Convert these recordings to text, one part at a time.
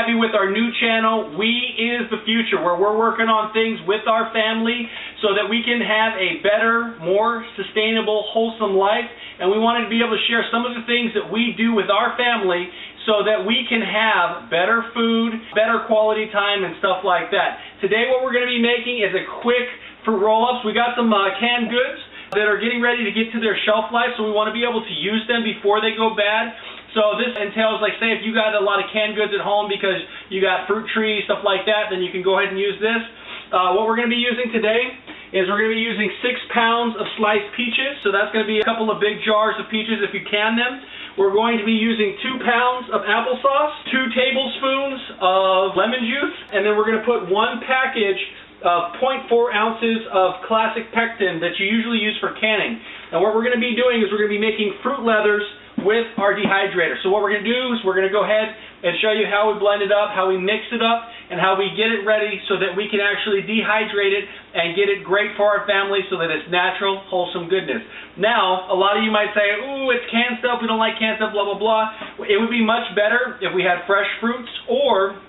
Cabby with our new channel, We Is the Future, where we're working on things with our family so that we can have a better, more sustainable, wholesome life. And we wanted to be able to share some of the things that we do with our family so that we can have better food, better quality time, and stuff like that. Today what we're going to be making is a quick fruit roll-ups. We got some canned goods that are getting ready to get to their shelf life, so we want to be able to use them before they go bad. So this entails, like, say if you got a lot of canned goods at home because you got fruit trees, stuff like that, then you can go ahead and use this. What we're going to be using today is we're going to be using 6 pounds of sliced peaches. So that's going to be a couple of big jars of peaches if you can them. We're going to be using 2 pounds of applesauce, 2 tablespoons of lemon juice, and then we're going to put 1 package of 0.4 ounces of classic pectin that you usually use for canning. And what we're going to be doing is we're going to be making fruit leathers with our dehydrator. So what we're going to do is we're going to go ahead and show you how we blend it up, how we mix it up, and how we get it ready so that we can actually dehydrate it and get it great for our family so that it's natural, wholesome goodness. Now, a lot of you might say, ooh, it's canned stuff, we don't like canned stuff, blah, blah, blah. It would be much better if we had fresh fruits or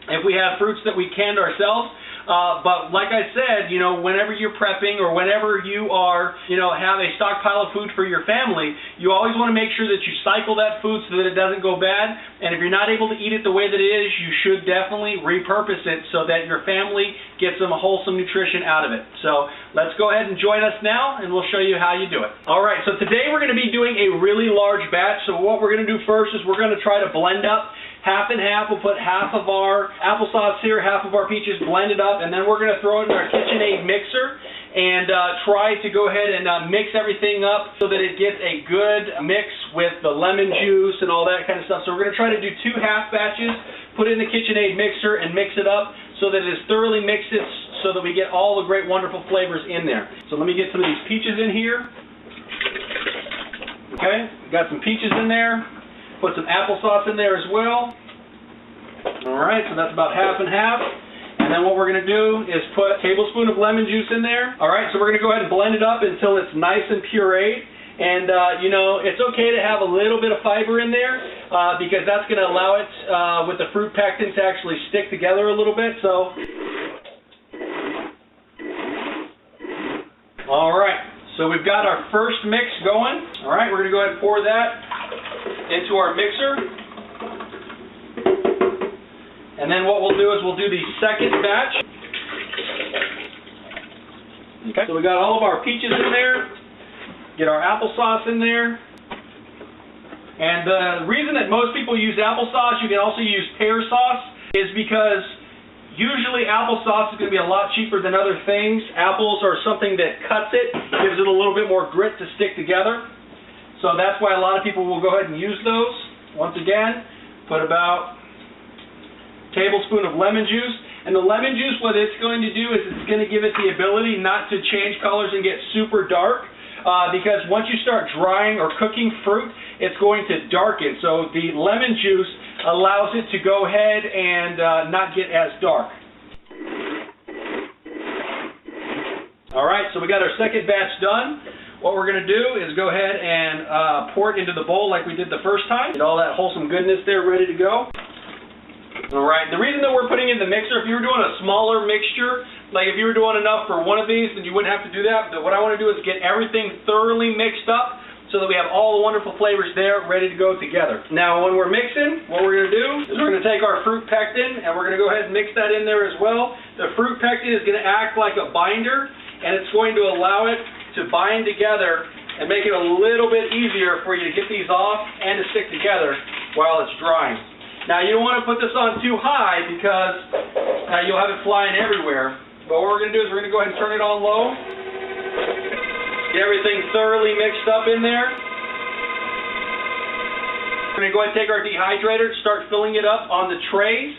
if we have fruits that we canned ourselves. But like I said, you know, whenever you're prepping or whenever you are, you know, have a stockpile of food for your family, you always want to make sure that you cycle that food so that it doesn't go bad. And if you're not able to eat it the way that it is, you should definitely repurpose it so that your family gets some wholesome nutrition out of it. So let's go ahead and join us now and we'll show you how you do it. Alright, so today we're going to be doing a really large batch. So what we're going to do first is we're going to try to blend up half and half. We'll put half of our applesauce here, half of our peaches, blend it up, and then we're going to throw it in our KitchenAid mixer and try to go ahead and mix everything up so that it gets a good mix with the lemon juice and all that kind of stuff. So we're going to try to do 2 half batches, put it in the KitchenAid mixer and mix it up so that it is thoroughly mixed so that we get all the great wonderful flavors in there. So let me get some of these peaches in here. Okay, got some peaches in there. Put some applesauce in there as well. Alright, so that's about half and half. And then what we're going to do is put a tablespoon of lemon juice in there. Alright, so we're going to go ahead and blend it up until it's nice and pureed. And, you know, it's okay to have a little bit of fiber in there because that's going to allow it, with the fruit pectin, to actually stick together a little bit. So, alright, so we've got our first mix going. Alright, we're going to go ahead and pour that into our mixer. And then what we'll do is we'll do the second batch. Okay. So we got all of our peaches in there. Get our applesauce in there. And the reason that most people use applesauce, you can also use pear sauce, is because usually applesauce is going to be a lot cheaper than other things. Apples are something that cuts it, gives it a little bit more grit to stick together. So that's why a lot of people will go ahead and use those. Once again, put about a tablespoon of lemon juice. And the lemon juice, what it's going to do is it's going to give it the ability not to change colors and get super dark. Because once you start drying or cooking fruit, it's going to darken. So the lemon juice allows it to go ahead and not get as dark. Alright, so we got our second batch done. What we're going to do is go ahead and pour it into the bowl like we did the first time. Get all that wholesome goodness there ready to go. Alright, the reason that we're putting in the mixer, if you were doing a smaller mixture, like if you were doing enough for one of these, then you wouldn't have to do that. But what I want to do is get everything thoroughly mixed up so that we have all the wonderful flavors there ready to go together. Now when we're mixing, what we're going to do is we're going to take our fruit pectin and we're going to go ahead and mix that in there as well. The fruit pectin is going to act like a binder and it's going to allow it to bind together and make it a little bit easier for you to get these off and to stick together while it's drying. Now you don't want to put this on too high because you'll have it flying everywhere. But what we're going to do is we're going to go ahead and turn it on low. Get everything thoroughly mixed up in there. We're going to go ahead and take our dehydrator, start filling it up on the trays.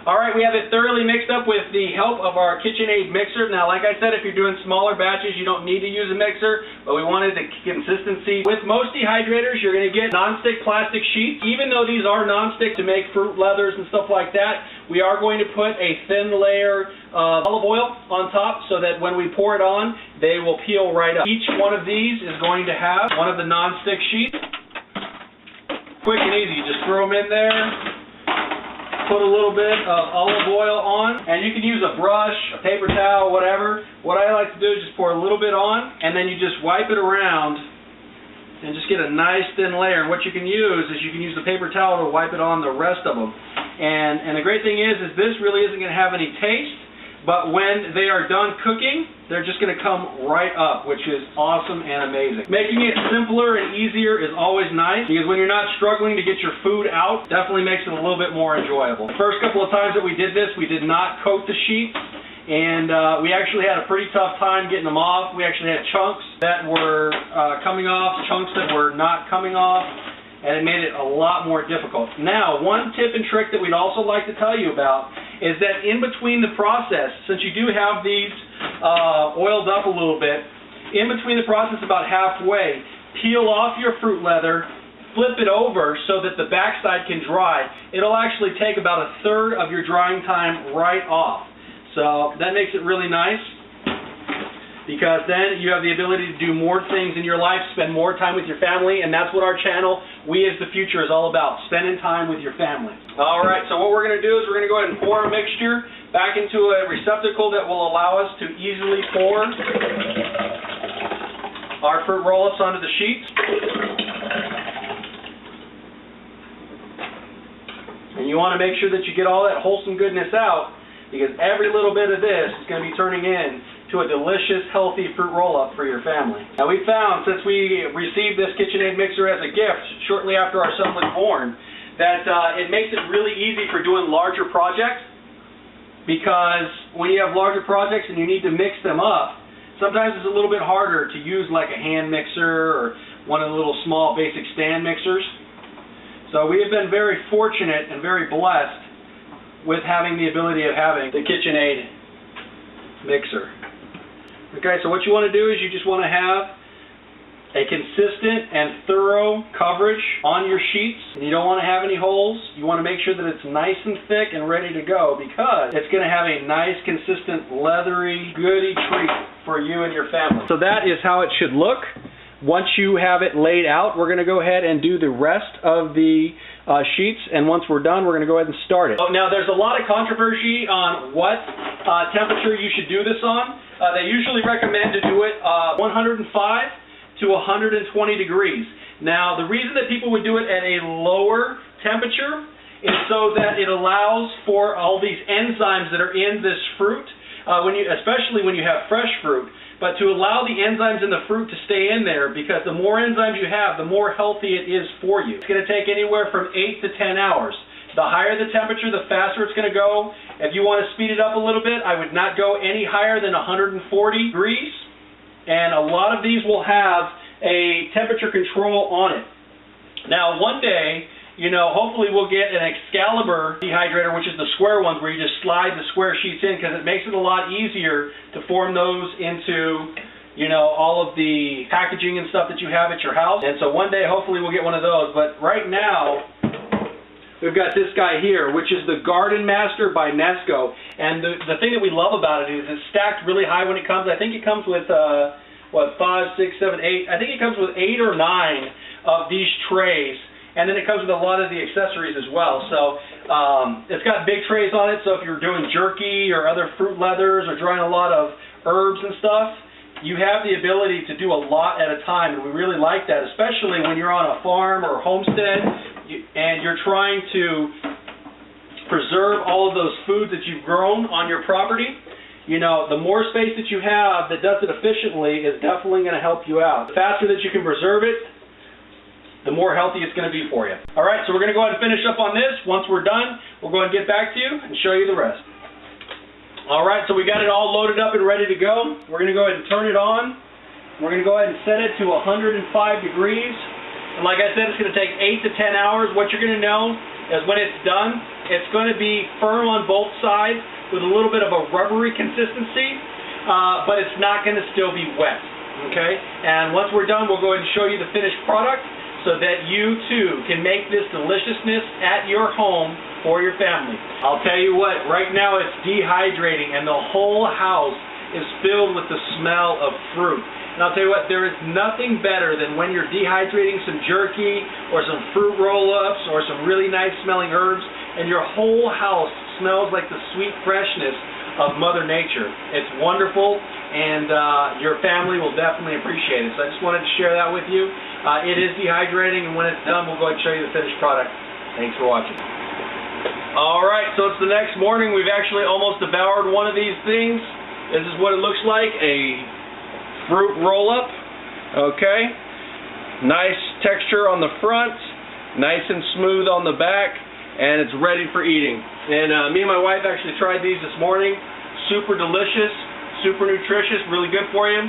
Alright, we have it thoroughly mixed up with the help of our KitchenAid mixer. Now, like I said, if you're doing smaller batches, you don't need to use a mixer, but we wanted the consistency. With most dehydrators, you're going to get non-stick plastic sheets. Even though these are non-stick to make fruit leathers and stuff like that, we are going to put a thin layer of olive oil on top so that when we pour it on, they will peel right up. Each one of these is going to have one of the non-stick sheets. Quick and easy, you just throw them in there. put a little bit of olive oil on, and you can use a brush, a paper towel, whatever. What I like to do is just pour a little bit on, and then you just wipe it around and just get a nice thin layer. And what you can use is you can use the paper towel to wipe it on the rest of them. And the great thing is this really isn't going to have any taste, but when they are done cooking, they're just going to come right up, which is awesome and amazing. Making it simpler and easier is always nice, because when you're not struggling to get your food out, definitely makes it a little bit more enjoyable. The first couple of times that we did this, we did not coat the sheets, and we actually had a pretty tough time getting them off. We actually had chunks that were coming off, chunks that were not coming off, and it made it a lot more difficult. Now, one tip and trick that we'd also like to tell you about is that in between the process, since you do have these oiled up a little bit, in between the process about halfway, peel off your fruit leather, flip it over so that the backside can dry. It'll actually take about 1/3 of your drying time right off. So that makes it really nice, because then you have the ability to do more things in your life, spend more time with your family, and that's what our channel, We As the Future, is all about, spending time with your family. Alright, so what we're going to do is we're going to go ahead and pour a mixture back into a receptacle that will allow us to easily pour our fruit roll-ups onto the sheets. And you want to make sure that you get all that wholesome goodness out, because every little bit of this is going to be turning in to a delicious, healthy fruit roll-up for your family. Now, we found, since we received this KitchenAid mixer as a gift shortly after our son was born, that it makes it really easy for doing larger projects, because when you have larger projects and you need to mix them up, sometimes it's a little bit harder to use like a hand mixer or one of the little small basic stand mixers. So we have been very fortunate and very blessed with having the ability of having the KitchenAid mixer. Okay, so what you want to do is you just want to have a consistent and thorough coverage on your sheets. You don't want to have any holes. You want to make sure that it's nice and thick and ready to go, because it's going to have a nice, consistent, leathery, goody treat for you and your family. So that is how it should look. Once you have it laid out, we're going to go ahead and do the rest of the sheets, and once we're done, we're going to go ahead and start it. Now, there's a lot of controversy on what temperature you should do this on. They usually recommend to do it 105 to 120 degrees. Now, the reason that people would do it at a lower temperature is so that it allows for all these enzymes that are in this fruit, especially when you have fresh fruit, but to allow the enzymes in the fruit to stay in there, because the more enzymes you have, the more healthy it is for you. It's going to take anywhere from 8 to 10 hours. The higher the temperature, the faster it's going to go. If you want to speed it up a little bit, I would not go any higher than 140 degrees. And a lot of these will have a temperature control on it. Now, one day, hopefully we'll get an Excalibur dehydrator, which is the square ones where you just slide the square sheets in, because it makes it a lot easier to form those into, all of the packaging and stuff that you have at your house. And so one day, hopefully, we'll get one of those. But right now, we've got this guy here, which is the Garden Master by Nesco. And the thing that we love about it is it's stacked really high when it comes. I think it comes with, 5, 6, 7, 8. I think it comes with 8 or 9 of these trays. And then it comes with a lot of the accessories as well. So it's got big trays on it, so if you're doing jerky or other fruit leathers or drying a lot of herbs and stuff, you have the ability to do a lot at a time, and we really like that, especially when you're on a farm or a homestead and you're trying to preserve all of those foods that you've grown on your property. The more space that you have that does it efficiently is definitely going to help you out. The faster that you can preserve it, the more healthy it's going to be for you. Alright, so we're going to go ahead and finish up on this. Once we're done, we'll go ahead and get back to you and show you the rest. Alright, so we got it all loaded up and ready to go. We're going to go ahead and turn it on. We're going to go ahead and set it to 105 degrees. And like I said, it's going to take 8 to 10 hours. What you're going to know is when it's done, it's going to be firm on both sides with a little bit of a rubbery consistency, but it's not going to still be wet. Okay? And once we're done, we'll go ahead and show you the finished product, so that you too can make this deliciousness at your home for your family. I'll tell you what, right now it's dehydrating and the whole house is filled with the smell of fruit. And I'll tell you what, there is nothing better than when you're dehydrating some jerky or some fruit roll-ups or some really nice smelling herbs and your whole house smells like the sweet freshness of Mother Nature. It's wonderful, and your family will definitely appreciate it. So I just wanted to share that with you. It is dehydrating, and when it's done, we'll go ahead and show you the finished product. Thanks for watching. Alright, so it's the next morning. We've actually almost devoured one of these things. This is what it looks like, a fruit roll-up. Okay. Nice texture on the front, nice and smooth on the back, and it's ready for eating. And me and my wife actually tried these this morning. Super delicious, super nutritious, really good for you.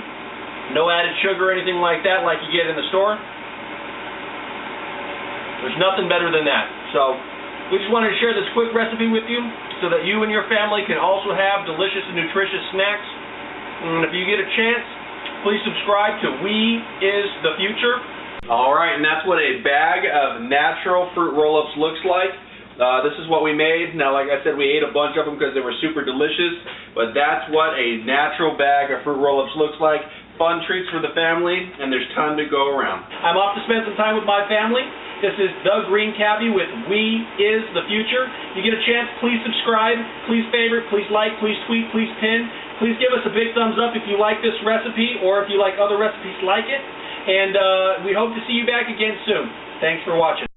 No added sugar or anything like that like you get in the store. There's nothing better than that. So we just wanted to share this quick recipe with you so that you and your family can also have delicious and nutritious snacks. And if you get a chance, please subscribe to We Is the Future. Alright, and that's what a bag of natural fruit roll-ups looks like. This is what we made. Now, like I said, we ate a bunch of them because they were super delicious, but that's what a natural bag of fruit roll-ups looks like. Fun treats for the family, and there's time to go around. I'm off to spend some time with my family. This is The Green Cabbie with We Is the Future. You get a chance, please subscribe, please favorite, please like, please tweet, please pin. Please give us a big thumbs up if you like this recipe or if you like other recipes like it. And we hope to see you back again soon. Thanks for watching.